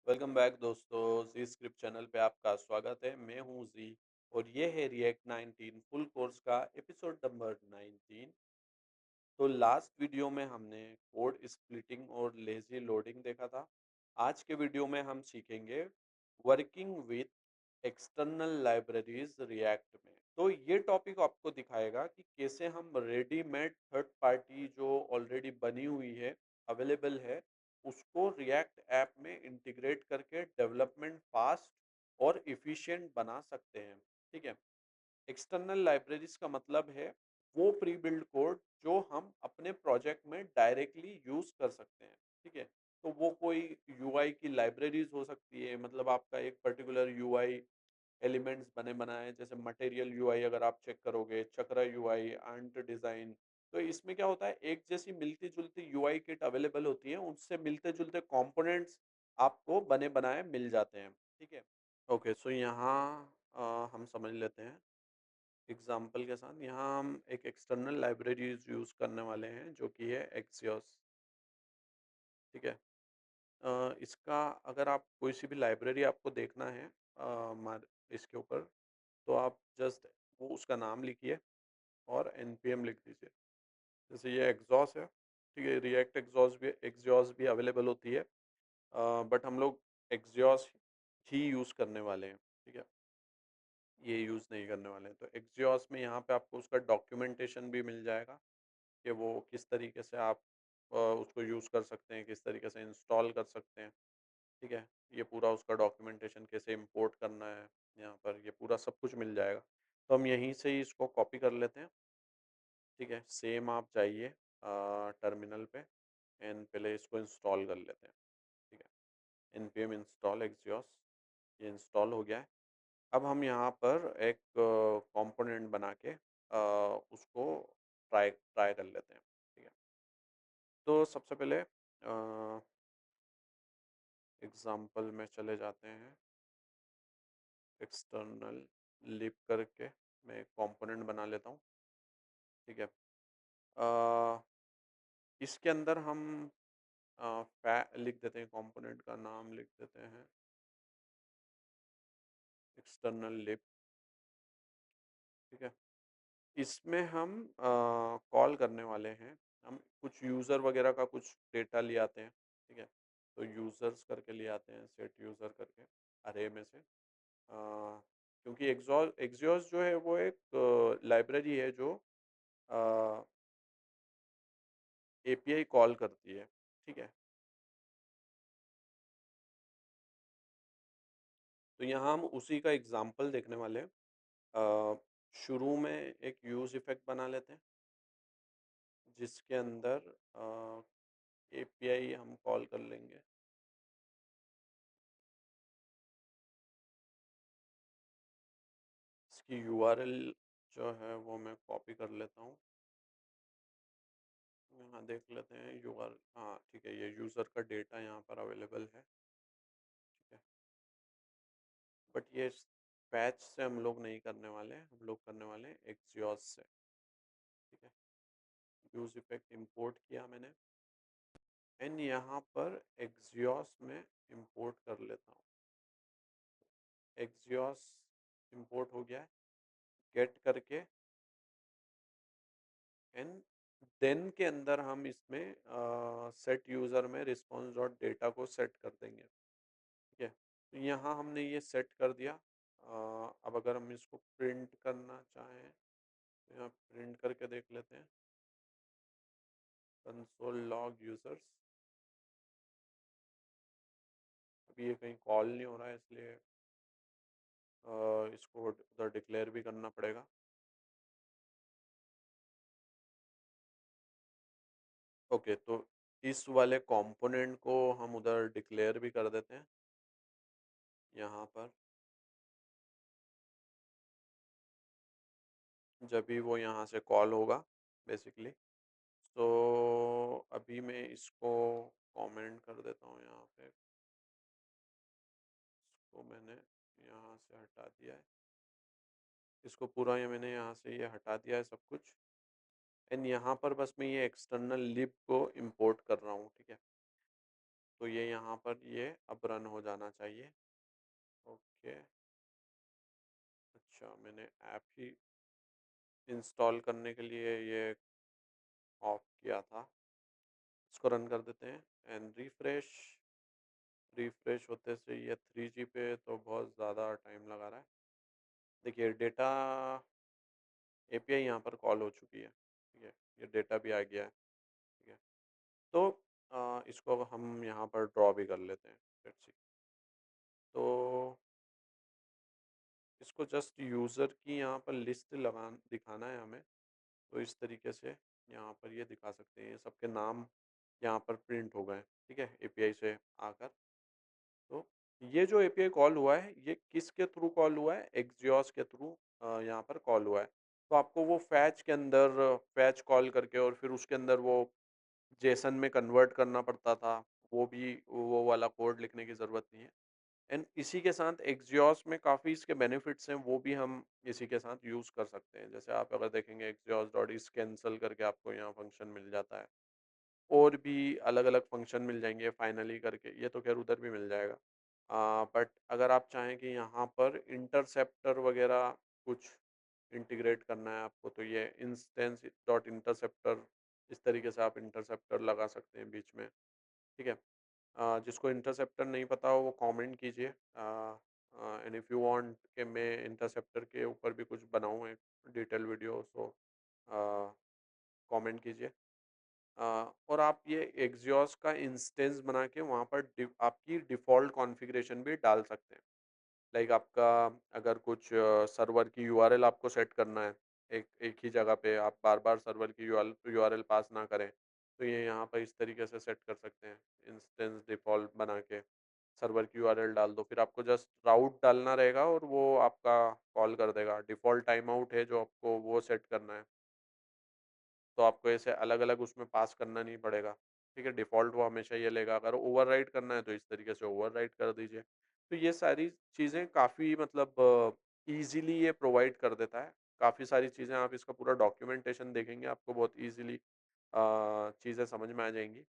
Welcome back दोस्तों। जी script channel पे आपका स्वागत है। मैं हूँ जी और ये है रिएक्ट 19 फुल कोर्स का एपिसोड नंबर 19। तो लास्ट वीडियो में हमने कोड स्प्लिटिंग और लेजी लोडिंग देखा था। आज के वीडियो में हम सीखेंगे working with external libraries react में। तो ये टॉपिक आपको दिखाएगा कि कैसे हम रेडीमेड थर्ड पार्टी जो ऑलरेडी बनी हुई है, अवेलेबल है, उसको रिएक्ट ऐप में इंटीग्रेट करके डेवलपमेंट फास्ट और इफिशिएंट बना सकते हैं। ठीक है। एक्सटर्नल लाइब्रेरीज का मतलब है वो प्री बिल्ड कोड जो हम अपने प्रोजेक्ट में डायरेक्टली यूज कर सकते हैं। ठीक है। तो वो कोई यूआई की लाइब्रेरीज हो सकती है, मतलब आपका एक पर्टिकुलर यूआई एलिमेंट्स बने बनाए, जैसे मटेरियल यूआई अगर आप चेक करोगे, चक्रा यूआई, आंट डिजाइन। तो इसमें क्या होता है, एक जैसी मिलती जुलती यूआई किट अवेलेबल होती है, उनसे मिलते जुलते कंपोनेंट्स आपको बने बनाए मिल जाते हैं। ठीक है। ओके, सो यहाँ हम समझ लेते हैं एग्जाम्पल के साथ। यहाँ हम एक एक्सटर्नल लाइब्रेरी यूज़ करने वाले हैं जो कि है एक्सियोस। ठीक है। इसका अगर आप कोई सी भी लाइब्रेरी आपको देखना है इसके ऊपर, तो आप जस्ट वो उसका नाम लिखिए और npm लिख दीजिए। जैसे ये एग्जॉस है। ठीक है। रिएक्ट एग्जॉस भी अवेलेबल होती है, बट हम लोग एक्सियोस ही यूज़ करने वाले हैं। ठीक है। ये यूज़ नहीं करने वाले हैं। तो एक्सियोस में यहाँ पे आपको उसका डॉक्यूमेंटेशन भी मिल जाएगा कि वो किस तरीके से आप उसको यूज़ कर सकते हैं, किस तरीके से इंस्टॉल कर सकते हैं। ठीक है। ये पूरा उसका डॉक्यूमेंटेशन कैसे इंपोर्ट करना है, यहाँ पर ये पूरा सब कुछ मिल जाएगा। तो हम यहीं से ही इसको कॉपी कर लेते हैं। ठीक है। सेम आप जाइए टर्मिनल पे एंड पहले इसको इंस्टॉल कर लेते हैं। ठीक है। npm इंस्टॉल एक्सियोस, ये इंस्टॉल हो गया है। अब हम यहाँ पर एक कंपोनेंट बना के उसको ट्राई ट्राई कर लेते हैं। ठीक है। तो सबसे पहले एग्जाम्पल में चले जाते हैं। एक्सटर्नल लिप करके मैं एक कंपोनेंट बना लेता हूँ। ठीक है। अ, इसके अंदर हम लिख देते हैं, कंपोनेंट का नाम लिख देते हैं एक्सटर्नल लिप। ठीक है। इसमें हम कॉल करने वाले हैं, हम कुछ यूज़र वगैरह का कुछ डेटा ले आते हैं। ठीक है। तो यूज़र्स करके ले आते हैं, सेट यूज़र करके अरे में से। क्योंकि एक्सियोस जो है वो एक लाइब्रेरी है जो एपीआई कॉल करती है। ठीक है। तो यहाँ हम उसी का एग्जांपल देखने वाले हैं। शुरू में एक यूज़ इफ़ेक्ट बना लेते हैं जिसके अंदर एपीआई हम कॉल कर लेंगे। इसकी यूआरएल जो है वो मैं कॉपी कर लेता हूँ। यहाँ देख लेते हैं यूआर, हाँ ठीक है, ये यूज़र का डेटा यहाँ पर अवेलेबल है। ठीक है। बट ये पैच से हम लोग नहीं करने वाले हैं, हम लोग करने वाले हैं एक्सियोस से। ठीक है। यूज़ इफेक्ट इंपोर्ट किया मैंने एंड यहाँ पर एक्सियोस में इंपोर्ट कर लेता हूँ। एक्सियोस इंपोर्ट हो गया है। गेट करके एंड देन के अंदर हम इसमें सेट यूज़र में रिस्पॉन्स डॉट डेटा को सेट कर देंगे। ठीक है। तो यहाँ हमने ये सेट कर दिया। अब अगर हम इसको प्रिंट करना चाहें तो यहाँ प्रिंट करके देख लेते हैं, कंसोल लॉग यूज़र्स। अभी ये कहीं कॉल नहीं हो रहा है, इसलिए इसको उधर डिक्लेयर भी करना पड़ेगा। ओके, तो इस वाले कंपोनेंट को हम उधर डिक्लेयर भी कर देते हैं यहाँ पर। जब भी वो यहाँ से कॉल होगा बेसिकली। तो अभी मैं इसको कमेंट कर देता हूँ यहाँ पे। इसको मैंने यहाँ से हटा दिया है। इसको पूरा ये मैंने यहाँ से ये हटा दिया है सब कुछ। एंड यहाँ पर बस मैं ये एक्सटर्नल लिब को इंपोर्ट कर रहा हूँ। ठीक है। तो ये यहाँ पर ये अब रन हो जाना चाहिए। ओके, अच्छा मैंने ऐप ही इंस्टॉल करने के लिए ये ऑफ किया था। इसको रन कर देते हैं एंड रिफ्रेश। रिफ्रेश होते से ये 3G पे तो बहुत ज़्यादा टाइम लगा रहा है। देखिए डेटा एपीआई यहाँ पर कॉल हो चुकी है, ठीक है? ये डेटा भी आ गया है, ठीक है? तो इसको अब हम यहाँ पर ड्रॉ भी कर लेते हैं। Let's see. तो इसको जस्ट यूज़र की यहाँ पर लिस्ट लगा दिखाना है हमें। तो इस तरीके से यहाँ पर ये दिखा सकते हैं, ये सबके नाम यहाँ पर प्रिंट हो गए, ठीक है? एपीआई से आकर। तो ये जो एपीआई कॉल हुआ है, ये किसके थ्रू कॉल हुआ है? एक्सियोस के थ्रू यहाँ पर कॉल हुआ है। तो आपको वो फैच के अंदर फैच कॉल करके और फिर उसके अंदर वो जेसन में कन्वर्ट करना पड़ता था। वो वाला कोड लिखने की ज़रूरत नहीं है। एंड इसी के साथ एक्सियोस में काफ़ी इसके बेनिफिट्स हैं, वो भी हम इसी के साथ यूज़ कर सकते हैं। जैसे आप अगर देखेंगे एक्सियोस डॉट इस कैंसल करके आपको यहाँ फंक्शन मिल जाता है। और भी अलग-अलग फंक्शन मिल जाएँगे फाइनली करके, ये तो ख़ैर उधर भी मिल जाएगा। बट अगर आप चाहें कि यहाँ पर इंटरसेप्टर वग़ैरह कुछ इंटीग्रेट करना है आपको, तो ये इंस्टेंस डॉट इंटरसेप्टर, इस तरीके से आप इंटरसेप्टर लगा सकते हैं बीच में, ठीक है? जिसको इंटरसेप्टर नहीं पता हो वो कमेंट कीजिए। एंड इफ यू वांट कि मैं इंटरसेप्टर के ऊपर भी कुछ बनाऊँ एक डिटेल वीडियो, सो कमेंट कीजिए। और आप ये एक्सियोस का इंस्टेंस बना के वहाँ पर आपकी डिफ़ॉल्ट कॉन्फ़िगरेशन भी डाल सकते हैं। लाइक आपका अगर कुछ सर्वर की यूआरएल आपको सेट करना है, एक एक ही जगह पे आप बार-बार सर्वर की यूआरएल पास ना करें, तो ये यहाँ पर इस तरीके से सेट कर सकते हैं। इंस्टेंस डिफ़ॉल्ट बना के सर्वर की यूआरएल डाल दो, फिर आपको जस्ट राउट डालना रहेगा और वो आपका कॉल कर देगा। डिफ़ॉल्ट टाइम आउट है जो आपको वो सेट करना है। तो आपको ऐसे अलग-अलग उसमें पास करना नहीं पड़ेगा, ठीक है? डिफ़ॉल्ट वो हमेशा ये लेगा, अगर ओवरराइट करना है तो इस तरीके से ओवरराइट कर दीजिए। तो ये सारी चीज़ें काफ़ी मतलब ईज़िली ये प्रोवाइड कर देता है। काफ़ी सारी चीज़ें आप इसका पूरा डॉक्यूमेंटेशन देखेंगे, आपको बहुत ईज़िली चीज़ें समझ में आ जाएँगी।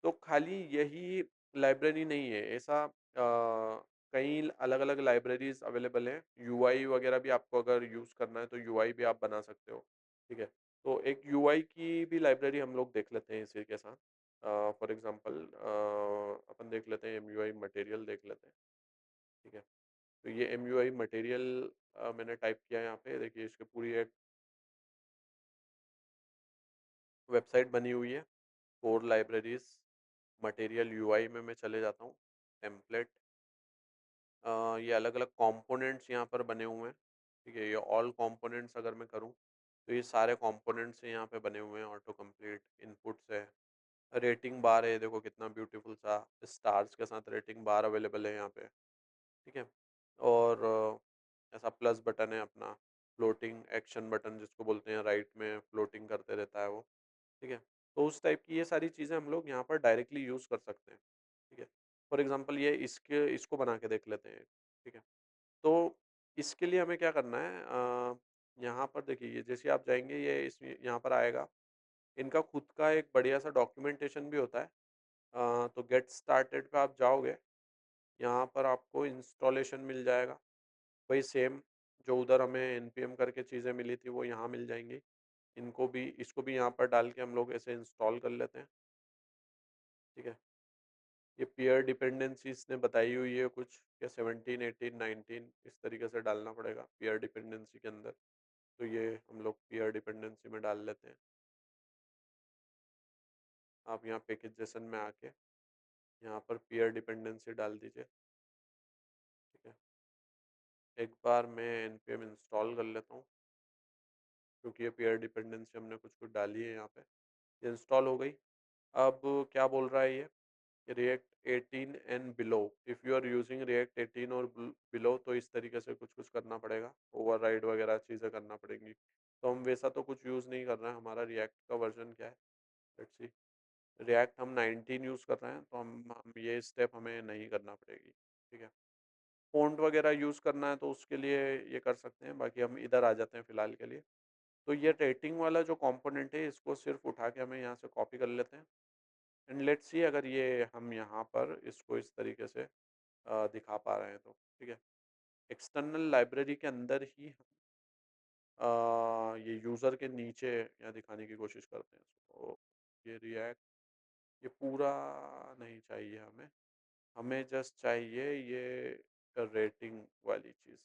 तो खाली यही लाइब्रेरी नहीं है, ऐसा कई अलग-अलग लाइब्रेरीज़ अवेलेबल हैं। यूआई वगैरह भी आपको अगर यूज़ करना है तो यूआई भी आप बना सकते हो, ठीक है? तो एक यूआई की भी लाइब्रेरी हम लोग देख लेते हैं इसी के साथ। फॉर एग्ज़ाम्पल अपन देख लेते हैं एमयूआई मटेरियल देख लेते हैं, ठीक है? तो ये एमयूआई मटेरियल मैंने टाइप किया है यहाँ पे, देखिए इसकी पूरी एक वेबसाइट बनी हुई है, कोर लाइब्रेरीज़ मटेरियल यूआई में मैं चले जाता हूँ, टेम्पलेट। ये अलग-अलग कंपोनेंट्स यहाँ पर बने हुए हैं, ठीक है? ये ऑल कंपोनेंट्स अगर मैं करूँ, तो ये सारे कंपोनेंट्स यहाँ पे बने हुए हैं, ऑटो कंप्लीट इनपुट्स है, रेटिंग बार है, देखो कितना ब्यूटीफुल सा स्टार्स के साथ रेटिंग बार अवेलेबल है यहाँ पे, ठीक है? और ऐसा प्लस बटन है अपना, फ्लोटिंग एक्शन बटन जिसको बोलते हैं, राइट में फ्लोटिंग करते रहता है वो, ठीक है? तो उस टाइप की ये सारी चीज़ें हम लोग यहाँ पर डायरेक्टली यूज़ कर सकते हैं, ठीक है? फॉर एग्ज़ाम्पल ये इसको बना के देख लेते हैं, ठीक है? तो इसके लिए हमें क्या करना है, यहाँ पर देखिए ये जैसे आप जाएँगे ये इसमें यहाँ पर आएगा, इनका खुद का एक बढ़िया सा डॉक्यूमेंटेशन भी होता है। तो गेट स्टार्टेड पे आप जाओगे, यहाँ पर आपको इंस्टॉलेशन मिल जाएगा। वही सेम जो उधर हमें एनपीएम करके चीज़ें मिली थी वो यहाँ मिल जाएँगी। इसको भी यहाँ पर डाल के हम लोग ऐसे इंस्टॉल कर लेते हैं, ठीक है? ये पीयर डिपेंडेंसी इसने बताई हुई है कुछ, या 17, 18, 19 इस तरीके से डालना पड़ेगा पीयर डिपेंडेंसी के अंदर। तो ये हम लोग पीयर डिपेंडेंसी में डाल लेते हैं। आप यहाँ पैकेजेशन में आके यहाँ पर पीयर डिपेंडेंसी डाल दीजिए, ठीक है? एक बार मैं एनपीएम इंस्टॉल कर लेता हूँ, क्योंकि ये पीयर डिपेंडेंसी हमने कुछ-कुछ डाली है यहाँ पे। ये इंस्टॉल हो गई। अब क्या बोल रहा है ये? React 18 and below, if you are using React 18 और बिलो, तो इस तरीके से कुछ-कुछ करना पड़ेगा, ओवरराइड वगैरह चीज़ें करना पड़ेंगी। तो हम वैसा तो कुछ यूज़ नहीं कर रहे हैं, हमारा रिएक्ट का वर्ज़न क्या है? Let's see. रिएक्ट हम 19 यूज़ कर रहे हैं, तो हम ये स्टेप हमें नहीं करना पड़ेगी, ठीक है? फ़ॉन्ट वगैरह यूज़ करना है तो उसके लिए ये कर सकते हैं, बाकी हम इधर आ जाते हैं फ़िलहाल के लिए। तो ये रेटिंग वाला जो कंपोनेंट है इसको सिर्फ़ उठा के हमें यहाँ से कॉपी कर लेते हैं। एंड लेट्स सी अगर ये हम यहाँ पर इसको इस तरीके से दिखा पा रहे हैं तो ठीक है। एक्सटर्नल लाइब्रेरी के अंदर ही हम ये यूज़र के नीचे यहाँ दिखाने की कोशिश करते हैं इसको। ये रिएक्ट, ये पूरा नहीं चाहिए हमें, हमें जस्ट चाहिए ये रेटिंग वाली चीज़,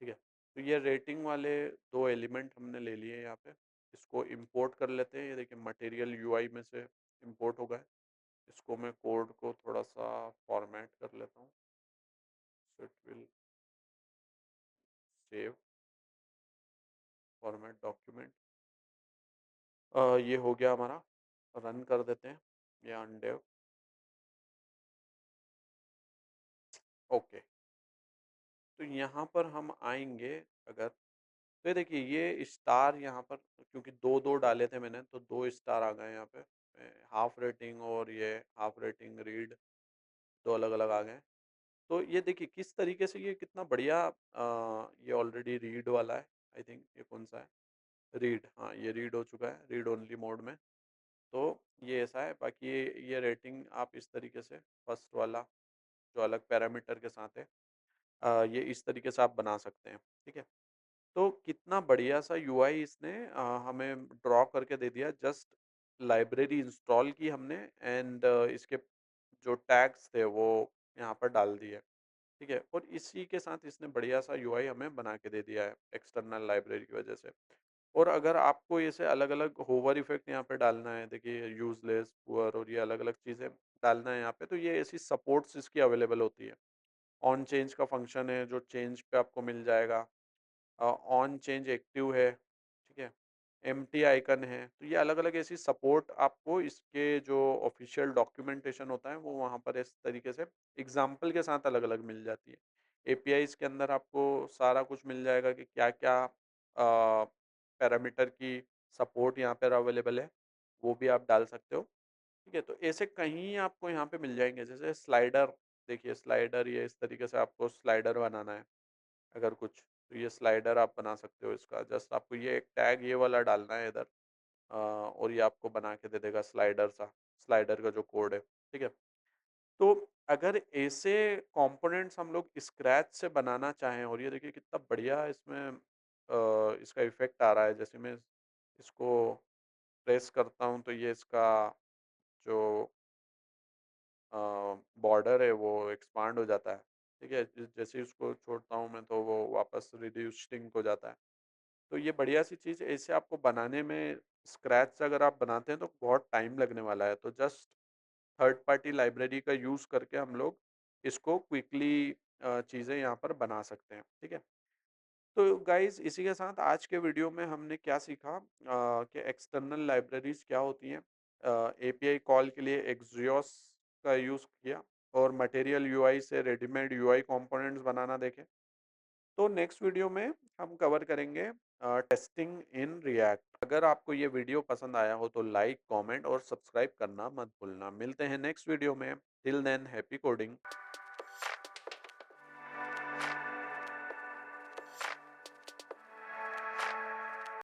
ठीक है। तो ये रेटिंग वाले दो एलिमेंट हमने ले लिए यहाँ पे, इसको इंपोर्ट कर लेते हैं। ये देखिए मटेरियल यूआई में से इंपोर्ट हो गए। इसको मैं कोड को थोड़ा सा फॉर्मेट कर लेता हूँ, so it will save format document. ये हो गया हमारा, रन कर देते हैं ये अनडेव। ओके, तो यहाँ पर हम आएंगे अगर, तो ये देखिए ये स्टार यहाँ पर, क्योंकि दो दो डाले थे मैंने तो दो स्टार आ गए यहाँ पे। हाफ रेटिंग और ये हाफ रेटिंग रीड दो अलग अलग आ गए। तो ये देखिए किस तरीके से ये कितना बढ़िया, ये ऑलरेडी रीड वाला है। आई थिंक ये कौन सा है, रीड, हाँ ये रीड हो चुका है रीड ओनली मोड में। तो ये ऐसा है। बाकी ये रेटिंग आप इस तरीके से फर्स्ट वाला जो अलग पैरामीटर के साथ है, ये इस तरीके से आप बना सकते हैं, ठीक है। तो कितना बढ़िया सा यूआई इसने हमें ड्रॉ करके दे दिया। जस्ट लाइब्रेरी इंस्टॉल की हमने एंड इसके जो टैग्स थे वो यहाँ पर डाल दिए, ठीक है। और इसी के साथ इसने बढ़िया सा यूआई हमें बना के दे दिया है एक्सटर्नल लाइब्रेरी की वजह से। और अगर आपको ऐसे अलग-अलग होवर इफेक्ट यहाँ पे डालना है, देखिए यूजलेस, पुअर और ये अलग-अलग चीज़ें डालना है यहाँ पे, तो ये ऐसी सपोर्ट्स इसकी अवेलेबल होती है। ऑन चेंज का फंक्शन है जो चेंज पे आपको मिल जाएगा। ऑन चेंज एक्टिव है, ठीक है। एम्प्टी आइकन है, तो ये अलग-अलग ऐसी सपोर्ट आपको इसके जो ऑफिशियल डॉक्यूमेंटेशन होता है वो वहाँ पर इस तरीके से एग्ज़ाम्पल के साथ अलग-अलग मिल जाती है। एपीआईज़ के अंदर आपको सारा कुछ मिल जाएगा कि क्या-क्या पैरामीटर की सपोर्ट यहाँ पर अवेलेबल है, वो भी आप डाल सकते हो, ठीक है। तो ऐसे कहीं आपको यहाँ पे मिल जाएँगे, जैसे स्लाइडर, देखिए स्लाइडर ये इस तरीके से आपको स्लाइडर बनाना है अगर कुछ, तो ये स्लाइडर आप बना सकते हो इसका। जस्ट आपको ये एक टैग ये वाला डालना है इधर, और ये आपको बना के दे देगा स्लाइडर सा, स्लाइडर का जो कोड है, ठीक है। तो अगर ऐसे कंपोनेंट्स हम लोग स्क्रैच से बनाना चाहें, और ये देखिए कितना बढ़िया इसमें इसका इफ़ेक्ट आ रहा है। जैसे मैं इसको प्रेस करता हूँ तो ये इसका जो बॉर्डर है वो एक्सपांड हो जाता है, ठीक है। जैसे ही उसको छोड़ता हूँ मैं तो वो वापस रिड्यूस श्रिंक हो जाता है। तो ये बढ़िया सी चीज़ ऐसे आपको बनाने में, स्क्रैच से अगर आप बनाते हैं तो बहुत टाइम लगने वाला है। तो जस्ट थर्ड पार्टी लाइब्रेरी का यूज़ करके हम लोग इसको क्विकली चीज़ें यहाँ पर बना सकते हैं, ठीक है। तो गाइज़ इसी के साथ आज के वीडियो में हमने क्या सीखा, कि एक्सटर्नल लाइब्रेरीज़ क्या होती हैं, एपीआई कॉल के लिए एक्सियोस का यूज़ किया, और मटेरियल यूआई से रेडीमेड यूआई कंपोनेंट्स बनाना देखें। तो नेक्स्ट वीडियो में हम कवर करेंगे टेस्टिंग इन रिएक्ट। अगर आपको ये वीडियो पसंद आया हो तो लाइक, कमेंट और सब्सक्राइब करना मत भूलना। मिलते हैं नेक्स्ट वीडियो में। Till than happy coding.